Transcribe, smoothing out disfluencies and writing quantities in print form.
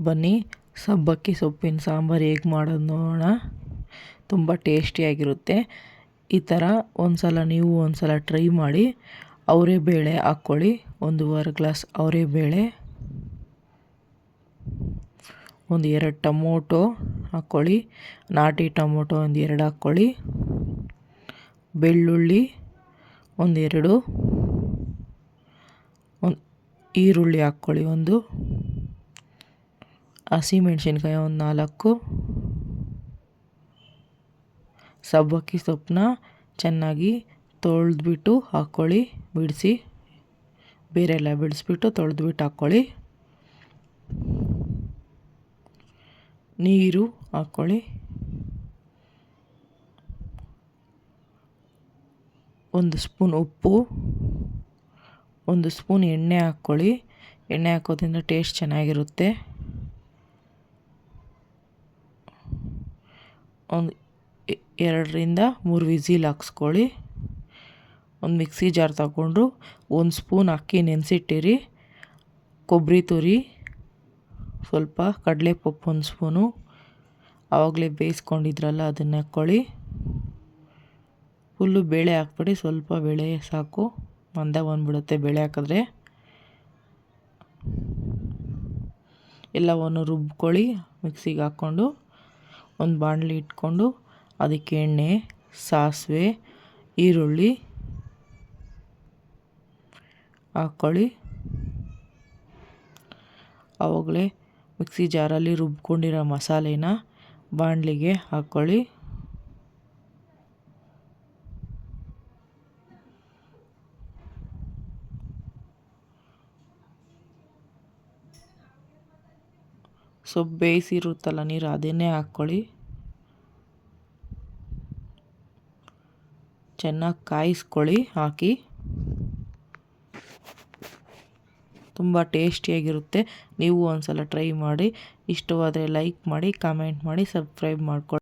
ಬನ್ನಿ ಸಬ್ಬಕ್ಕಿ ಸೊಪ್ಪಿನ ಸಾಂಬಾರು ಹೇಗೆ ಮಾಡೋದು ನೋಡೋಣ. ತುಂಬ ಟೇಸ್ಟಿಯಾಗಿರುತ್ತೆ. ಈ ಥರ ನೀವು ಒಂದು ಟ್ರೈ ಮಾಡಿ. ಅವರೆಬೇಳೆ ಹಾಕ್ಕೊಳ್ಳಿ, 1.5 ಗ್ಲಾಸ್ ಅವರೆಬೇಳೆ, 2 ಟೊಮೊಟೊ ಹಾಕ್ಕೊಳ್ಳಿ, ನಾಟಿ ಟೊಮೊಟೊ 2 ಹಾಕ್ಕೊಳ್ಳಿ, ಬೆಳ್ಳುಳ್ಳಿ 2, ಈರುಳ್ಳಿ ಹಾಕ್ಕೊಳ್ಳಿ 1, ಹಸಿಮೆಣ್ಸಿನ್ಕಾಯಿ 4, ಸಬ್ಬಕ್ಕಿ ಸೊಪ್ಪನ್ನ ಚೆನ್ನಾಗಿ ತೊಳೆದ್ಬಿಟ್ಟು ಹಾಕ್ಕೊಳ್ಳಿ, ಬಿಡಿಸಿ ಬೇರೆ ಎಲ್ಲ ಬಿಡಿಸ್ಬಿಟ್ಟು ತೊಳೆದ್ಬಿಟ್ಟು ಹಾಕ್ಕೊಳ್ಳಿ. ನೀರು ಹಾಕ್ಕೊಳ್ಳಿ, 1 ಸ್ಪೂನ್ ಉಪ್ಪು, 1 ಸ್ಪೂನ್ ಎಣ್ಣೆ ಹಾಕ್ಕೊಳ್ಳಿ. ಎಣ್ಣೆ ಹಾಕೋದ್ರಿಂದ ಟೇಸ್ಟ್ ಚೆನ್ನಾಗಿರುತ್ತೆ. 2ರಿಂದ 3 ವಿಸಿಲ್ ಹಾಕ್ಸ್ಕೊಳ್ಳಿ. ಒಂದು ಮಿಕ್ಸಿ ಜಾರ್ ತಗೊಂಡು 1 ಸ್ಪೂನ್ ಅಕ್ಕಿ ನೆನೆಸಿಟ್ಟಿರಿ, ಕೊಬ್ಬರಿ ತುರಿ ಸ್ವಲ್ಪ, ಕಡಲೆಪಪ್ಪು 1 ಸ್ಪೂನು, ಆವಾಗಲೇ ಬೇಯಿಸ್ಕೊಂಡಿದ್ರಲ್ಲ ಅದನ್ನು ಹಾಕ್ಕೊಳ್ಳಿ. ಫುಲ್ಲು ಬೇಳೆ ಹಾಕ್ಬಿಡಿ, ಸ್ವಲ್ಪ ಬೇಳೆ ಸಾಕು, ಮಂದ ಬಂದ್ಬಿಡುತ್ತೆ ಬೇಳೆ ಹಾಕಿದ್ರೆ. ಎಲ್ಲವನ್ನು ರುಬ್ಕೊಳ್ಳಿ. ಮಿಕ್ಸಿಗೆ ಹಾಕ್ಕೊಂಡು ಒಂದು ಬಾಣಲಿ ಇಟ್ಕೊಂಡು ಅದಕ್ಕೆ ಎಣ್ಣೆ, ಸಾಸಿವೆ, ಈರುಳ್ಳಿ ಹಾಕ್ಕೊಳ್ಳಿ. ಆವಾಗಲೇ ಮಿಕ್ಸಿ ಜಾರಲ್ಲಿ ರುಬ್ಕೊಂಡಿರೋ ಮಸಾಲೆನ ಬಾಣಲಿಗೆ ಹಾಕ್ಕೊಳ್ಳಿ. ಸೊಪ್ಪು ಬೇಯಿಸಿರುತ್ತಲ್ಲ ನೀರು, ಅದನ್ನೇ ಹಾಕ್ಕೊಳ್ಳಿ. ಚೆನ್ನಾಗಿ ಕಾಯಿಸ್ಕೊಳ್ಳಿ. ಹಾಕಿ ತುಂಬ ಟೇಸ್ಟಿಯಾಗಿರುತ್ತೆ. ನೀವು ಒಂದು ಸಲ ಟ್ರೈ ಮಾಡಿ. ಇಷ್ಟವಾದರೆ ಲೈಕ್ ಮಾಡಿ, ಕಮೆಂಟ್ ಮಾಡಿ, ಸಬ್ಸ್ಕ್ರೈಬ್ ಮಾಡ್ಕೊಳ್ಳಿ.